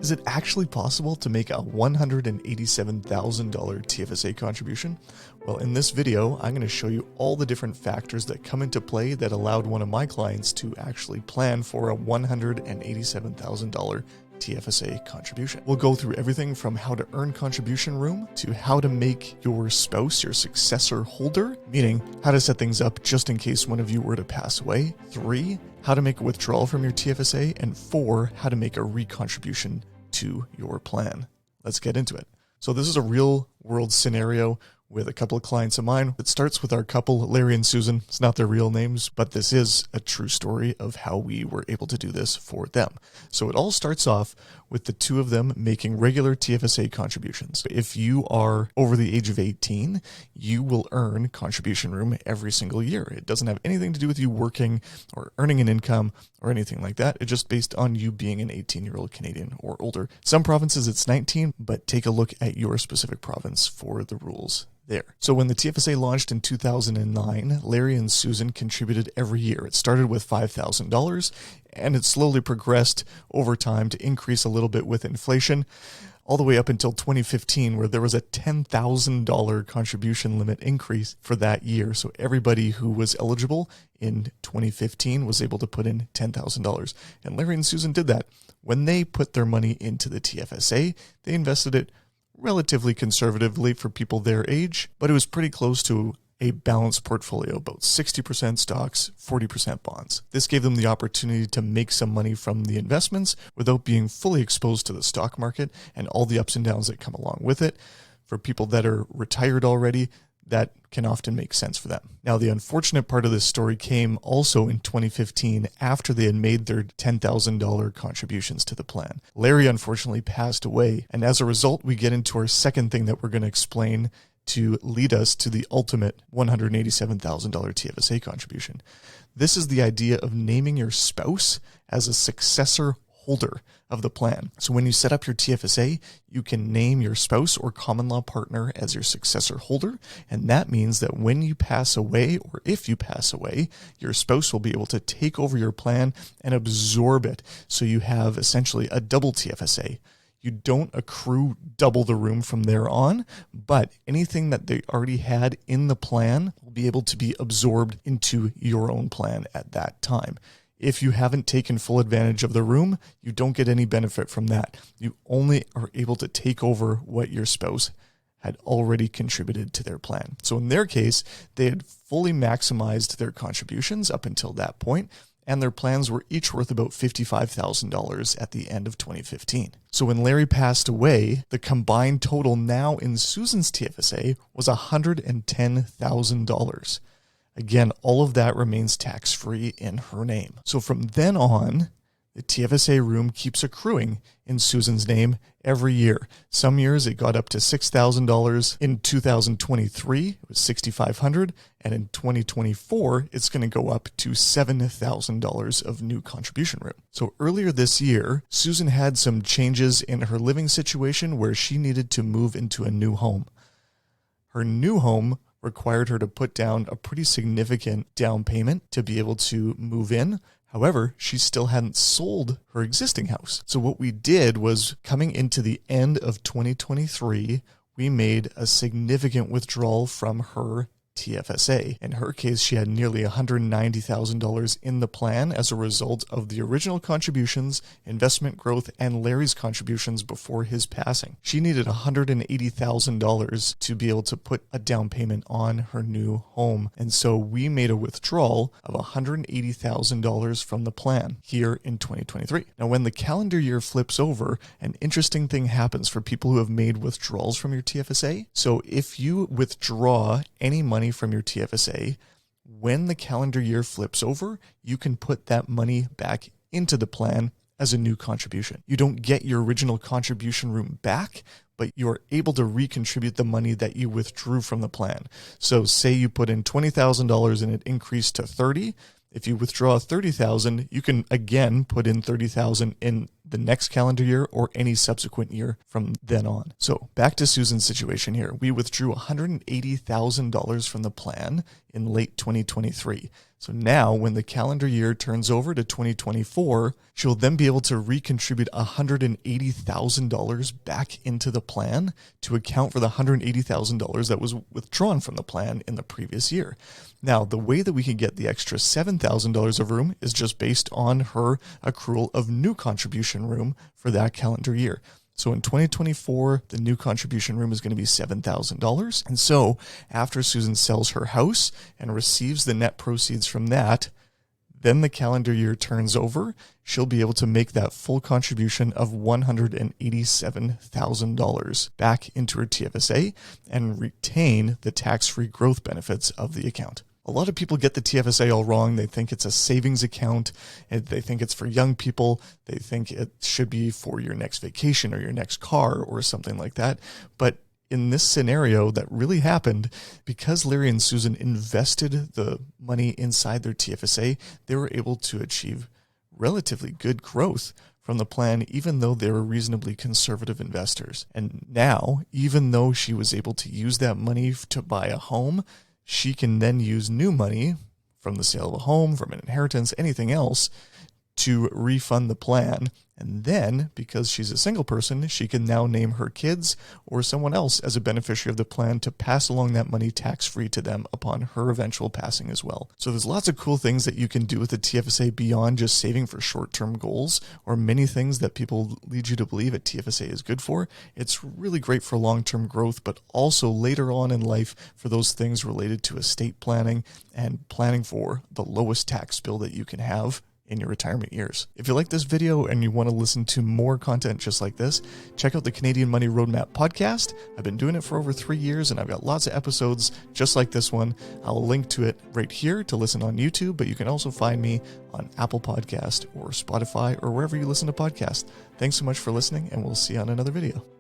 Is it actually possible to make a $187,000 TFSA contribution? Well, in this video, I'm going to show you all the different factors that come into play that allowed one of my clients to actually plan for a $187,000 TFSA contribution. We'll go through everything from how to earn contribution room to how to make your spouse your successor holder, meaning how to set things up just in case one of you were to pass away. 3, how to make a withdrawal from your TFSA, and 4, how to make a recontribution to your plan. Let's get into it. So this is a real world scenario with a couple of clients of mine. It starts with our couple, Larry and Susan. It's not their real names, but this is a true story of how we were able to do this for them. So it all starts off with the two of them making regular TFSA contributions. If you are over the age of 18, you will earn contribution room every single year. It doesn't have anything to do with you working or earning an income or anything like that. It's just based on you being an 18-year-old Canadian or older. Some provinces it's 19, but take a look at your specific province for the rules there. So when the TFSA launched in 2009, Larry and Susan contributed every year. It started with $5,000 and it slowly progressed over time to increase a little bit with inflation, all the way up until 2015, where there was a $10,000 contribution limit increase for that year. So everybody who was eligible in 2015 was able to put in $10,000. And Larry and Susan did that. When they put their money into the TFSA, they invested it relatively conservatively for people their age, but it was pretty close to a balanced portfolio, about 60% stocks, 40% bonds. This gave them the opportunity to make some money from the investments without being fully exposed to the stock market and all the ups and downs that come along with it. For people that are retired already, that can often make sense for them. Now, the unfortunate part of this story came also in 2015 after they had made their $10,000 contributions to the plan. Larry unfortunately passed away, and as a result, we get into our second thing that we're going to explain to lead us to the ultimate $187,000 TFSA contribution. This is the idea of naming your spouse as a successor holder of the plan. So when you set up your TFSA, you can name your spouse or common law partner as your successor holder. And that means that when you pass away, or if you pass away, your spouse will be able to take over your plan and absorb it. So you have essentially a double TFSA. You don't accrue double the room from there on, but anything that they already had in the plan will be able to be absorbed into your own plan at that time. If you haven't taken full advantage of the room, you don't get any benefit from that. You only are able to take over what your spouse had already contributed to their plan. So in their case, they had fully maximized their contributions up until that point, and their plans were each worth about $55,000 at the end of 2015. So when Larry passed away, the combined total now in Susan's TFSA was $110,000. Again, all of that remains tax-free in her name. So from then on, the TFSA room keeps accruing in Susan's name every year. Some years it got up to $6,000. In 2023, it was $6,500. And in 2024, it's going to go up to $7,000 of new contribution room. So earlier this year, Susan had some changes in her living situation where she needed to move into a new home. Her new home required her to put down a pretty significant down payment to be able to move in. However, she still hadn't sold her existing house. So what we did was, coming into the end of 2023, we made a significant withdrawal from her TFSA. In her case, she had nearly $190,000 in the plan as a result of the original contributions, investment growth, and Larry's contributions before his passing. She needed $180,000 to be able to put a down payment on her new home. And so we made a withdrawal of $180,000 from the plan here in 2023. Now, when the calendar year flips over, an interesting thing happens for people who have made withdrawals from your TFSA. So if you withdraw any money from your TFSA, when the calendar year flips over, you can put that money back into the plan as a new contribution. You don't get your original contribution room back, but you are able to recontribute the money that you withdrew from the plan. So say you put in $20,000 and it increased to $30,000. If you withdraw $30,000, you can again put in $30,000 in the next calendar year or any subsequent year from then on. So back to Susan's situation here. We withdrew $180,000 from the plan in late 2023. So now when the calendar year turns over to 2024, she'll then be able to recontribute $180,000 back into the plan to account for the $180,000 that was withdrawn from the plan in the previous year. Now, the way that we can get the extra $7,000 of room is just based on her accrual of new contribution room for that calendar year. So in 2024, the new contribution room is going to be $7,000. And so after Susan sells her house and receives the net proceeds from that, then the calendar year turns over, she'll be able to make that full contribution of $187,000 back into her TFSA and retain the tax-free growth benefits of the account. A lot of people get the TFSA all wrong. They think it's a savings account, and they think it's for young people. They think it should be for your next vacation or your next car or something like that. But in this scenario that really happened, because Larry and Susan invested the money inside their TFSA, they were able to achieve relatively good growth from the plan, even though they were reasonably conservative investors. And now, even though she was able to use that money to buy a home, she can then use new money from the sale of a home, from an inheritance, anything else, to refund the plan. And then, because she's a single person, she can now name her kids or someone else as a beneficiary of the plan to pass along that money tax-free to them upon her eventual passing as well. So there's lots of cool things that you can do with the TFSA beyond just saving for short-term goals, or many things that people lead you to believe a TFSA is good for. It's really great for long-term growth, but also later on in life for those things related to estate planning and planning for the lowest tax bill that you can have in your retirement years. If you like this video and you want to listen to more content just like this, check out the Canadian Money Roadmap podcast. I've been doing it for over 3 years and I've got lots of episodes just like this one. I'll link to it right here to listen on YouTube, but you can also find me on Apple Podcast or Spotify or wherever you listen to podcasts. Thanks so much for listening, and we'll see you on another video.